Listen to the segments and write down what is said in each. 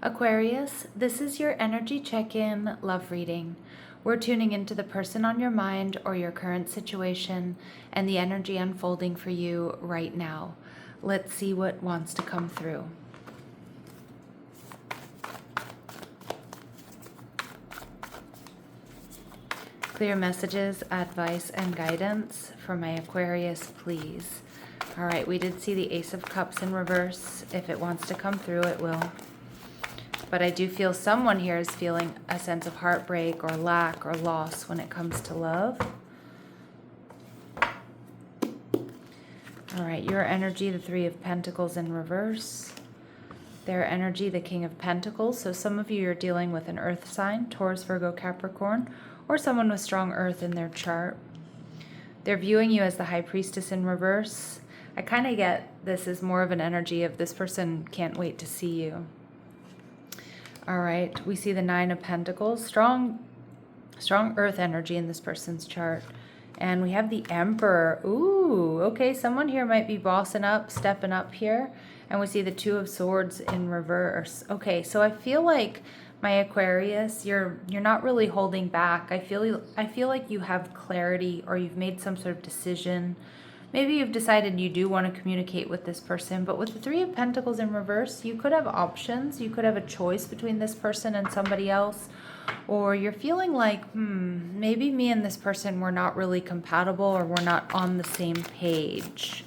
Aquarius, this is your energy check-in love reading. We're tuning into the person on your mind or your current situation and the energy unfolding for you right now. Let's see what wants to come through. Clear messages, advice, and guidance for my Aquarius, please. All right, we did see the Ace of Cups in reverse. If it wants to come through, it will. But I do feel someone here is feeling a sense of heartbreak or lack or loss when it comes to love. All right, your energy, the Three of Pentacles in reverse. Their energy, the King of Pentacles. So some of you are dealing with an earth sign, Taurus, Virgo, Capricorn, or someone with strong earth in their chart. They're viewing you as the High Priestess in reverse. I kind of get this is more of an energy of this person can't wait to see you. All right, we see the Nine of Pentacles, strong earth energy in this person's chart. And we have the Emperor. Ooh, okay, someone here might be bossing up, stepping up here. And we see the Two of Swords in reverse. Okay, so I feel like my Aquarius, you're not really holding back. I feel like you have clarity or you've made some sort of decision. Maybe you've decided you do want to communicate with this person, but with the Three of Pentacles in reverse, you could have options. You could have a choice between this person and somebody else, or you're feeling like, maybe me and this person were not really compatible or we're not on the same page.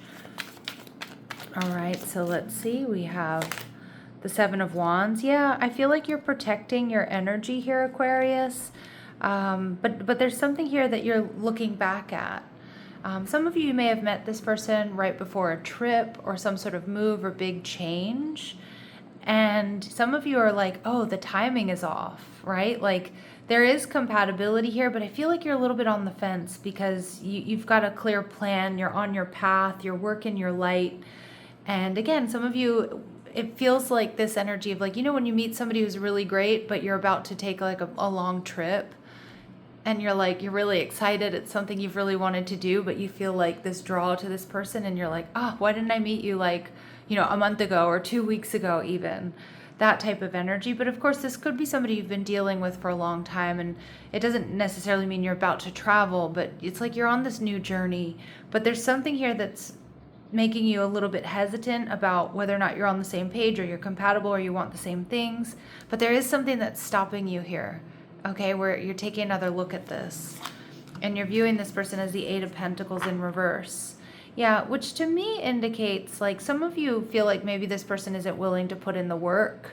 All right, so let's see. We have the Seven of Wands. Yeah, I feel like you're protecting your energy here, Aquarius, but there's something here that you're looking back at. Some of you may have met this person right before a trip or some sort of move or big change. And some of you are like, oh, the timing is off, right? Like there is compatibility here, but I feel like you're a little bit on the fence because you've got a clear plan. You're on your path. You're working your light. And again, some of you, it feels like this energy of like, when you meet somebody who's really great, but you're about to take like a long trip. And you're really excited. It's something you've really wanted to do, but you feel like this draw to this person and you're like, why didn't I meet you like, a month ago or 2 weeks ago even? That type of energy. But of course, this could be somebody you've been dealing with for a long time, and it doesn't necessarily mean you're about to travel, but it's like you're on this new journey. But there's something here that's making you a little bit hesitant about whether or not you're on the same page or you're compatible or you want the same things. But there is something that's stopping you here. Okay, where you're taking another look at this and you're viewing this person as the Eight of Pentacles in reverse. Yeah, which to me indicates like some of you feel like maybe this person isn't willing to put in the work.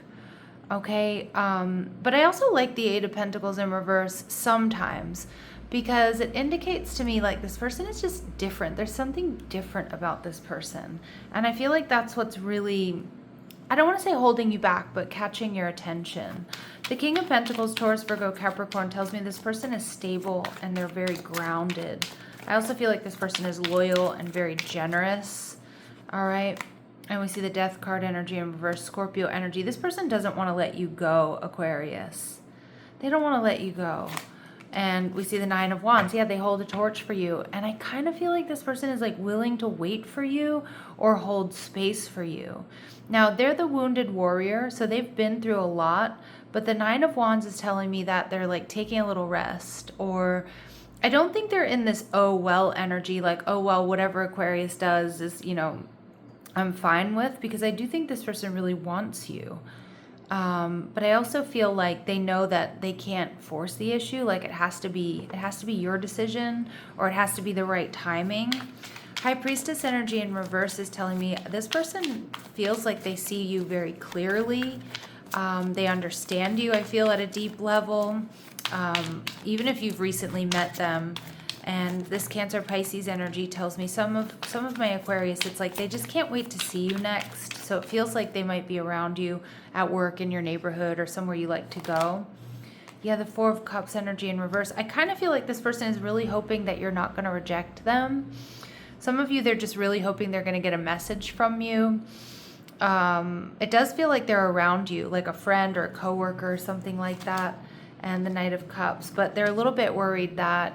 Okay, but I also like the Eight of Pentacles in reverse sometimes because it indicates to me like this person is just different. There's something different about this person. And I feel like that's what's really, I don't want to say holding you back, but catching your attention. The King of Pentacles, Taurus, Virgo, Capricorn tells me this person is stable and they're very grounded. I also feel like this person is loyal and very generous. All right. And we see the Death card energy in reverse, Scorpio energy. This person doesn't want to let you go, Aquarius. They don't want to let you go. And we see the Nine of Wands. Yeah, they hold a torch for you. And I kind of feel like this person is like willing to wait for you or hold space for you. Now, they're the wounded warrior, so they've been through a lot. But the Nine of Wands is telling me that they're like taking a little rest, or I don't think they're in this oh well energy, like, oh well, whatever Aquarius does is, I'm fine with, because I do think this person really wants you. But I also feel like they know that they can't force the issue. Like it has to be your decision, or it has to be the right timing. High Priestess energy in reverse is telling me this person feels like they see you very clearly. They understand you, I feel, at a deep level, even if you've recently met them. And this Cancer Pisces energy tells me some of my Aquarius, it's like they just can't wait to see you next. So it feels like they might be around you at work, in your neighborhood, or somewhere you like to go. Yeah, the Four of Cups energy in reverse. I kind of feel like this person is really hoping that you're not going to reject them. Some of you, they're just really hoping they're going to get a message from you. It does feel like they're around you, like a friend or a coworker or something like that. And the Knight of Cups. But they're a little bit worried that,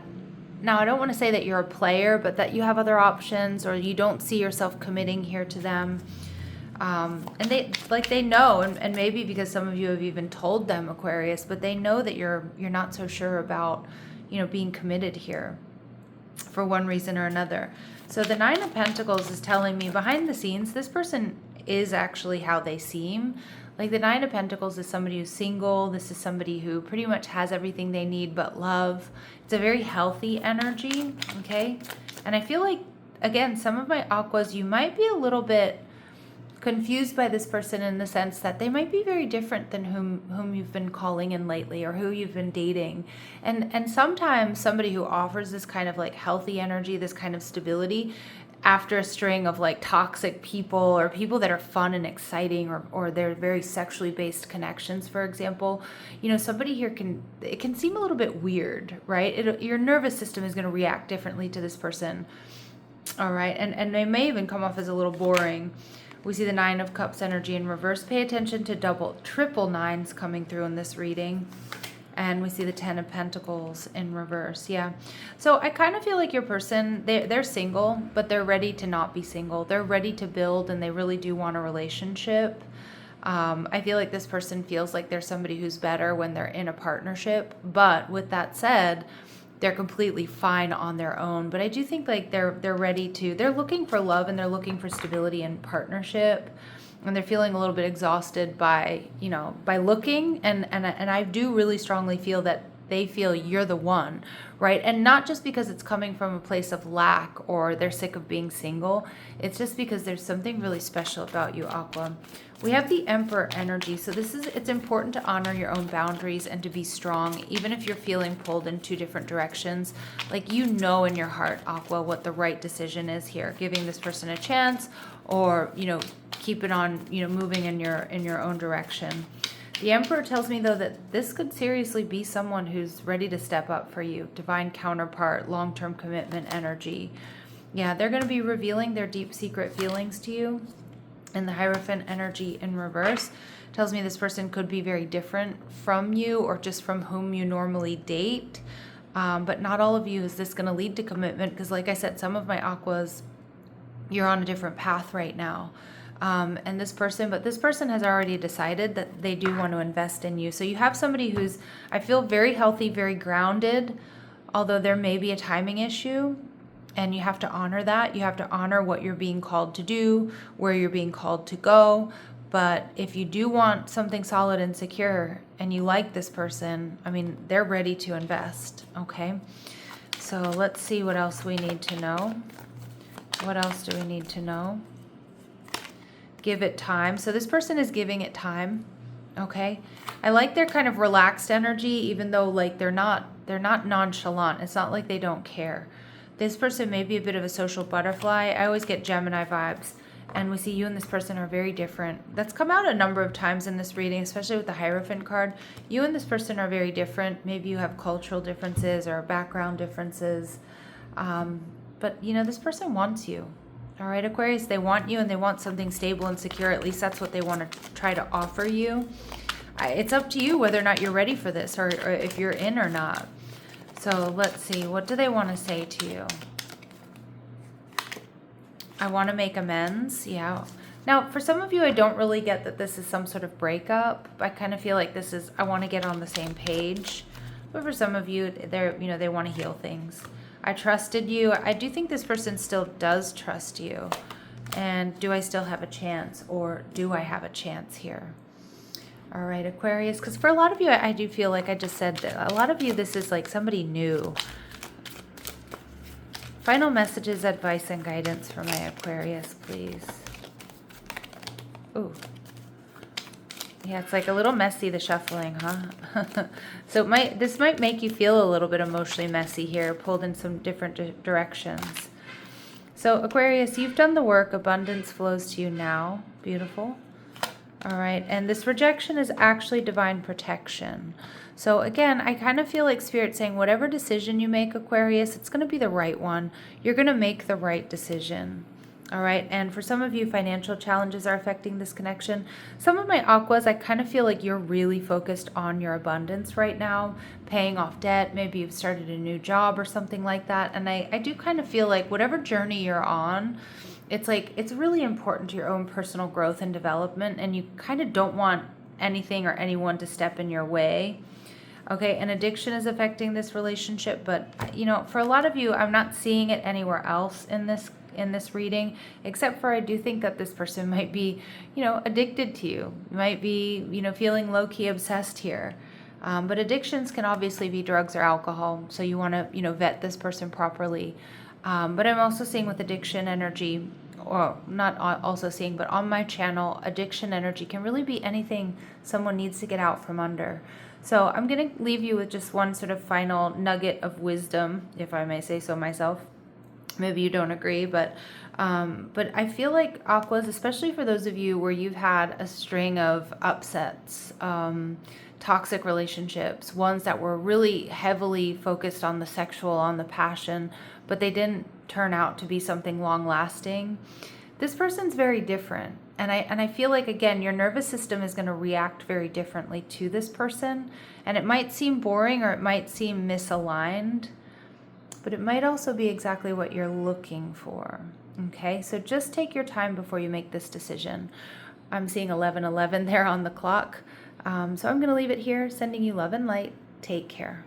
now I don't want to say that you're a player, but that you have other options or you don't see yourself committing here to them. And they know, and maybe because some of you have even told them, Aquarius, but they know that you're not so sure about, being committed here for one reason or another. So the Nine of Pentacles is telling me behind the scenes, this person is actually how they seem. Like the Nine of Pentacles is somebody who's single. This is somebody who pretty much has everything they need but love. It's a very healthy energy, okay? And I feel like, again, some of my Aquas, you might be a little bit confused by this person in the sense that they might be very different than whom you've been calling in lately or who you've been dating. And sometimes somebody who offers this kind of like healthy energy, this kind of stability, after a string of like toxic people or people that are fun and exciting or they're very sexually based connections, for example, somebody here it can seem a little bit weird, right? Your nervous system is going to react differently to this person. All right. And they may even come off as a little boring. We see the Nine of Cups energy in reverse. Pay attention to triple nines coming through in this reading. And we see the Ten of Pentacles in reverse. Yeah. So I kind of feel like your person, they're single, but they're ready to not be single. They're ready to build, and they really do want a relationship. I feel like this person feels like they're somebody who's better when they're in a partnership. But with that said, they're completely fine on their own. But I do think like they're ready to, they're looking for love and they're looking for stability and partnership. And they're feeling a little bit exhausted by looking. And I do really strongly feel that they feel you're the one, right? And not just because it's coming from a place of lack or they're sick of being single. It's just because there's something really special about you, Aqua. We have the Emperor energy. So it's important to honor your own boundaries and to be strong, even if you're feeling pulled in two different directions. Like in your heart, Aqua, what the right decision is here. Giving this person a chance or, keep it on, moving in your own direction. The Emperor tells me, though, that this could seriously be someone who's ready to step up for you. Divine counterpart, long-term commitment energy. Yeah, they're going to be revealing their deep secret feelings to you. And the Hierophant energy in reverse tells me this person could be very different from you or just from whom you normally date. But not all of you is this going to lead to commitment because, like I said, some of my Aquas, you're on a different path right now. And this person has already decided that they do want to invest in you. So you have somebody who's, I feel, very healthy, very grounded, although there may be a timing issue. And you have to honor that. You have to honor what you're being called to do, where you're being called to go. But if you do want something solid and secure and you like this person, they're ready to invest, okay? So let's see what else we need to know. What else do we need to know? Give it time. So this person is giving it time, okay? I like their kind of relaxed energy, even though like they're not nonchalant. It's not like they don't care. This person may be a bit of a social butterfly. I always get Gemini vibes. And we see you and this person are very different. That's come out a number of times in this reading, especially with the Hierophant card. You and this person are very different. Maybe you have cultural differences or background differences. But, this person wants you. All right, Aquarius, they want you and they want something stable and secure. At least that's what they want to try to offer you. It's up to you whether or not you're ready for this or if you're in or not. So let's see. What do they want to say to you? I want to make amends. Yeah. Now, for some of you, I don't really get that this is some sort of breakup. I kind of feel like this is, I want to get on the same page. But for some of you, they want to heal things. I trusted you. I do think this person still does trust you. And do I still have a chance, or do I have a chance here? All right, Aquarius, because for a lot of you, I do feel like I just said that a lot of you, this is like somebody new. Final messages, advice, and guidance for my Aquarius, please. Ooh. Yeah, it's like a little messy, the shuffling, huh? So this might make you feel a little bit emotionally messy here, pulled in some different directions. So Aquarius, you've done the work. Abundance flows to you now. Beautiful. All right, and this rejection is actually divine protection. So again, I kind of feel like Spirit saying whatever decision you make, Aquarius, it's going to be the right one. You're going to make the right decision. All right, and for some of you, financial challenges are affecting this connection. Some of my Aquas, I kind of feel like you're really focused on your abundance right now, paying off debt. Maybe you've started a new job or something like that. And I do kind of feel like whatever journey you're on, it's like, it's really important to your own personal growth and development, and you kind of don't want anything or anyone to step in your way. Okay, and addiction is affecting this relationship, but you know, for a lot of you, I'm not seeing it anywhere else in this reading, except for I do think that this person might be, you know, addicted to you, might be, you know, feeling low-key obsessed here. But addictions can obviously be drugs or alcohol, so you want to, you know, vet this person properly. But I'm also seeing with addiction energy, or not also seeing, but on my channel, addiction energy can really be anything someone needs to get out from under. So I'm going to leave you with just one sort of final nugget of wisdom, if I may say so myself. Maybe you don't agree, but I feel like Aquas, especially for those of you where you've had a string of upsets, toxic relationships, ones that were really heavily focused on the sexual, on the passion, but they didn't turn out to be something long lasting. This person's very different. And I feel like, again, your nervous system is going to react very differently to this person. And it might seem boring or it might seem misaligned, but it might also be exactly what you're looking for. Okay, so just take your time before you make this decision. I'm seeing 11:11 there on the clock. So I'm going to leave it here, sending you love and light. Take care.